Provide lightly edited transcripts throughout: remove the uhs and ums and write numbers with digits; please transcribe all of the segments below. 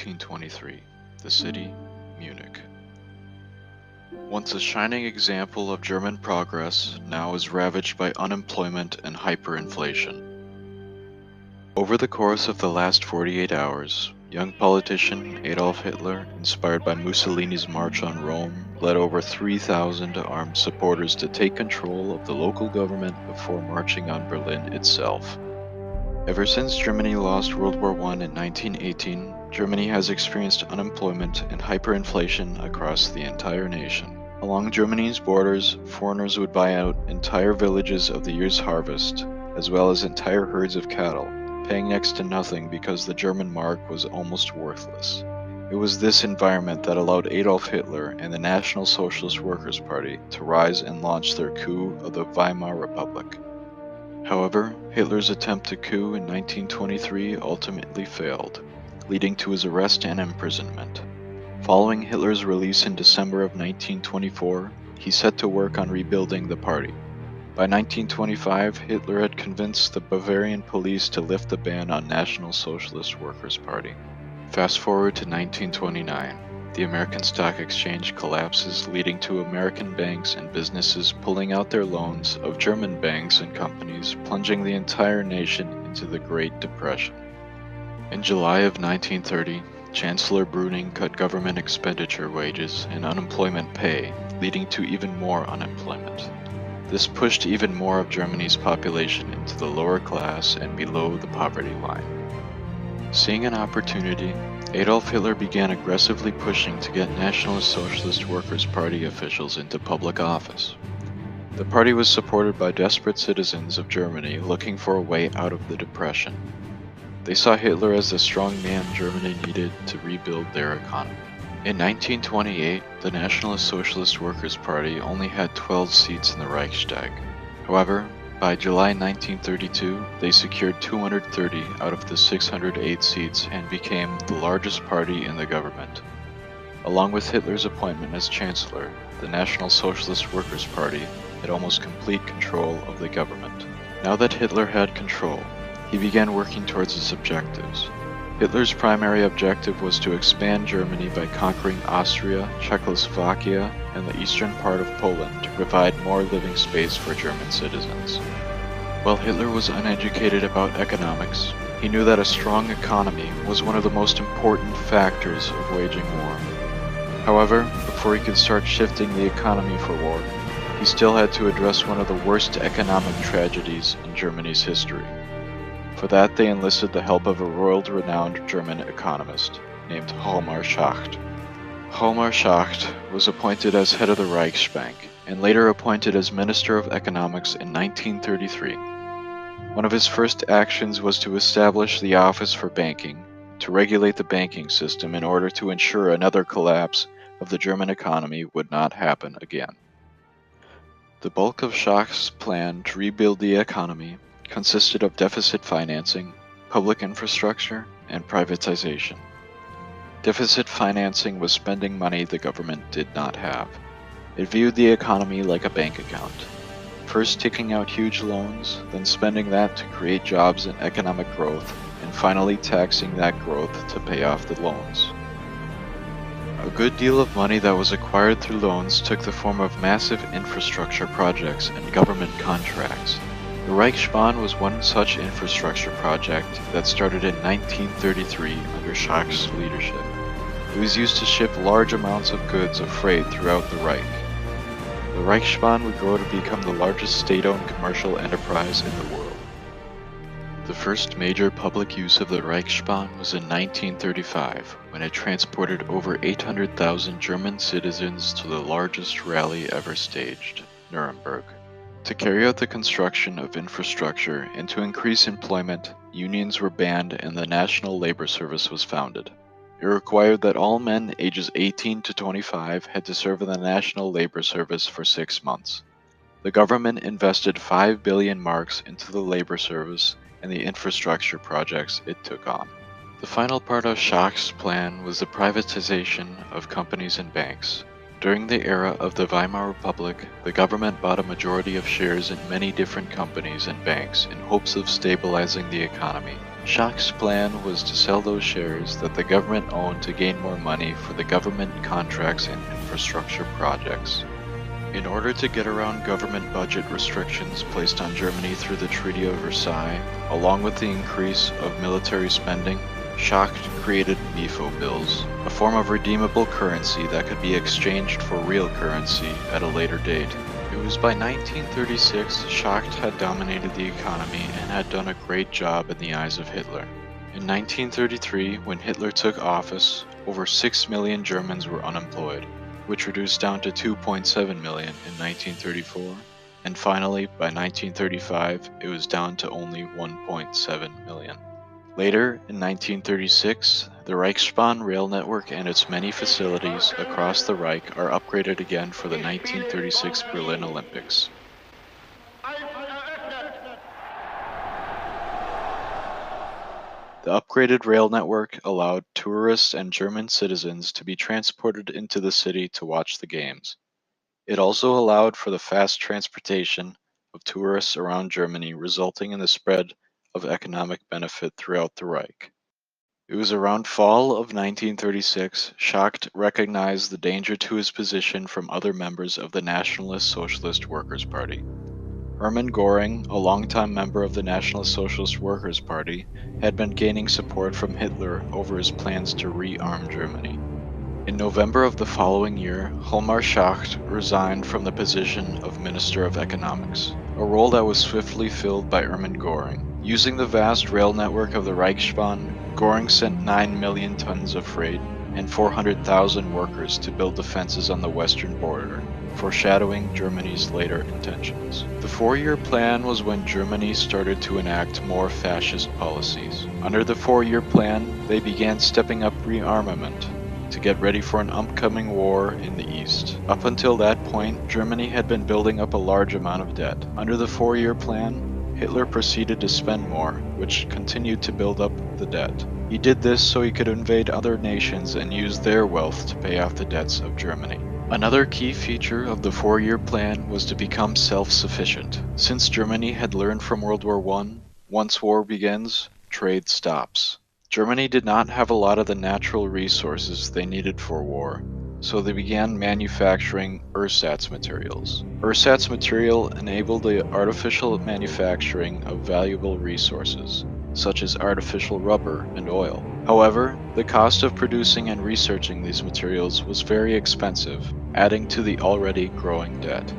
1923, the city, Munich. Once a shining example of German progress, now is ravaged by unemployment and hyperinflation. Over the course of the last 48 hours, young politician Adolf Hitler, inspired by Mussolini's march on Rome, led over 3,000 armed supporters to take control of the local government before marching on Berlin itself. Ever since Germany lost World War I in 1918, Germany has experienced unemployment and hyperinflation across the entire nation. Along Germany's borders, foreigners would buy out entire villages of the year's harvest, as well as entire herds of cattle, paying next to nothing because the German mark was almost worthless. It was this environment that allowed Adolf Hitler and the National Socialist Workers' Party to rise and launch their coup of the Weimar Republic. However, Hitler's attempt to coup in 1923 ultimately failed, leading to his arrest and imprisonment. Following Hitler's release in December of 1924, he set to work on rebuilding the party. By 1925, Hitler had convinced the Bavarian police to lift the ban on National Socialist Workers' Party. Fast forward to 1929. The American stock exchange collapses, leading to American banks and businesses pulling out their loans of German banks and companies, plunging the entire nation into the Great Depression. In July of 1930, Chancellor Brüning cut government expenditure wages and unemployment pay, leading to even more unemployment. This pushed even more of Germany's population into the lower class and below the poverty line. Seeing an opportunity, Adolf Hitler began aggressively pushing to get National Socialist Workers' Party officials into public office. The party was supported by desperate citizens of Germany looking for a way out of the Depression. They saw Hitler as the strong man Germany needed to rebuild their economy. In 1928, the National Socialist Workers' Party only had 12 seats in the Reichstag. However, by July 1932, they secured 230 out of the 608 seats and became the largest party in the government. Along with Hitler's appointment as Chancellor, the National Socialist Workers' Party had almost complete control of the government. Now that Hitler had control, he began working towards his objectives. Hitler's primary objective was to expand Germany by conquering Austria, Czechoslovakia, and the eastern part of Poland to provide more living space for German citizens. While Hitler was uneducated about economics, he knew that a strong economy was one of the most important factors of waging war. However, before he could start shifting the economy for war, he still had to address one of the worst economic tragedies in Germany's history. For that, they enlisted the help of a world-renowned German economist named Hjalmar Schacht. Hjalmar Schacht was appointed as head of the Reichsbank and later appointed as Minister of Economics in 1933. One of his first actions was to establish the Office for Banking to regulate the banking system in order to ensure another collapse of the German economy would not happen again. The bulk of Schacht's plan to rebuild the economy consisted of deficit financing, public infrastructure, and privatization. Deficit financing was spending money the government did not have. It viewed the economy like a bank account, first taking out huge loans, then spending that to create jobs and economic growth, and finally taxing that growth to pay off the loans. A good deal of money that was acquired through loans took the form of massive infrastructure projects and government contracts. The Reichsbahn was one such infrastructure project that started in 1933 under Schacht's leadership. It was used to ship large amounts of goods of freight throughout the Reich. The Reichsbahn would grow to become the largest state-owned commercial enterprise in the world. The first major public use of the Reichsbahn was in 1935, when it transported over 800,000 German citizens to the largest rally ever staged, Nuremberg. To carry out the construction of infrastructure and to increase employment, unions were banned and the National Labor Service was founded. It required that all men ages 18 to 25 had to serve in the National Labor Service for 6 months. The government invested 5 billion marks into the labor service and the infrastructure projects it took on. The final part of Schacht's plan was the privatization of companies and banks. During the era of the Weimar Republic, the government bought a majority of shares in many different companies and banks in hopes of stabilizing the economy. Schacht's plan was to sell those shares that the government owned to gain more money for the government contracts and infrastructure projects. In order to get around government budget restrictions placed on Germany through the Treaty of Versailles, along with the increase of military spending, Schacht created Mifo bills, a form of redeemable currency that could be exchanged for real currency at a later date. It was by 1936 Schacht had dominated the economy and had done a great job in the eyes of Hitler. In 1933, when Hitler took office, over 6 million Germans were unemployed, which reduced down to 2.7 million in 1934, and finally, by 1935, it was down to only 1.7 million. Later, in 1936, the Reichsbahn rail network and its many facilities across the Reich are upgraded again for the 1936 Berlin Olympics. The upgraded rail network allowed tourists and German citizens to be transported into the city to watch the games. It also allowed for the fast transportation of tourists around Germany, resulting in the spread of economic benefit throughout the Reich. It was around fall of 1936 Schacht recognized the danger to his position from other members of the Nationalist Socialist Workers' Party. Hermann Göring, a longtime member of the National Socialist Workers' Party, had been gaining support from Hitler over his plans to re-arm Germany. In November of the following year, Hjalmar Schacht resigned from the position of Minister of Economics, a role that was swiftly filled by Hermann Göring. Using the vast rail network of the Reichsbahn, Göring sent 9 million tons of freight and 400,000 workers to build defenses on the western border, foreshadowing Germany's later intentions. The 4-year plan was when Germany started to enact more fascist policies. Under the 4-year plan, they began stepping up rearmament to get ready for an upcoming war in the East. Up until that point, Germany had been building up a large amount of debt. Under the 4-year plan, Hitler proceeded to spend more, which continued to build up the debt. He did this so he could invade other nations and use their wealth to pay off the debts of Germany. Another key feature of the 4-year plan was to become self-sufficient. Since Germany had learned from World War I, once war begins, trade stops. Germany did not have a lot of the natural resources they needed for war, so they began manufacturing ersatz materials. Ersatz material enabled the artificial manufacturing of valuable resources, such as artificial rubber and oil. However, the cost of producing and researching these materials was very expensive, adding to the already growing debt.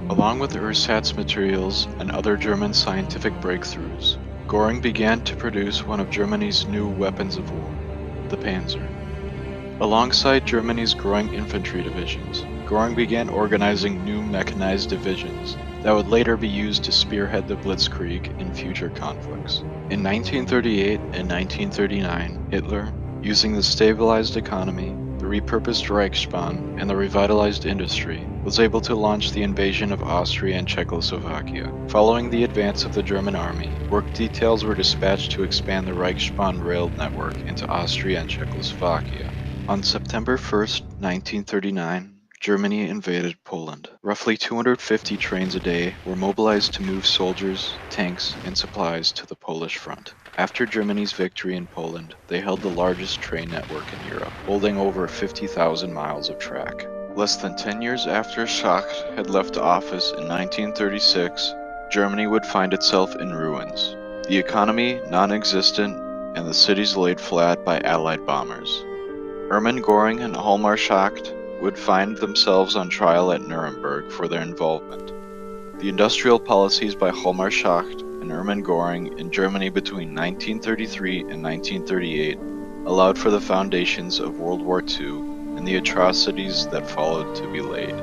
Along with ersatz materials and other German scientific breakthroughs, Göring began to produce one of Germany's new weapons of war, the Panzer. Alongside Germany's growing infantry divisions, Göring began organizing new mechanized divisions that would later be used to spearhead the Blitzkrieg in future conflicts. In 1938 and 1939, Hitler, using the stabilized economy, the repurposed Reichsbahn, and the revitalized industry, was able to launch the invasion of Austria and Czechoslovakia. Following the advance of the German army, work details were dispatched to expand the Reichsbahn rail network into Austria and Czechoslovakia. On September 1st, 1939, Germany invaded Poland. Roughly 250 trains a day were mobilized to move soldiers, tanks, and supplies to the Polish front. After Germany's victory in Poland, they held the largest train network in Europe, holding over 50,000 miles of track. Less than 10 years after Schacht had left office in 1936, Germany would find itself in ruins, the economy non-existent, and the cities laid flat by Allied bombers. Hermann Göring and Hjalmar Schacht would find themselves on trial at Nuremberg for their involvement. The industrial policies by Hjalmar Schacht and Hermann Göring in Germany between 1933 and 1938 allowed for the foundations of World War II and the atrocities that followed to be laid.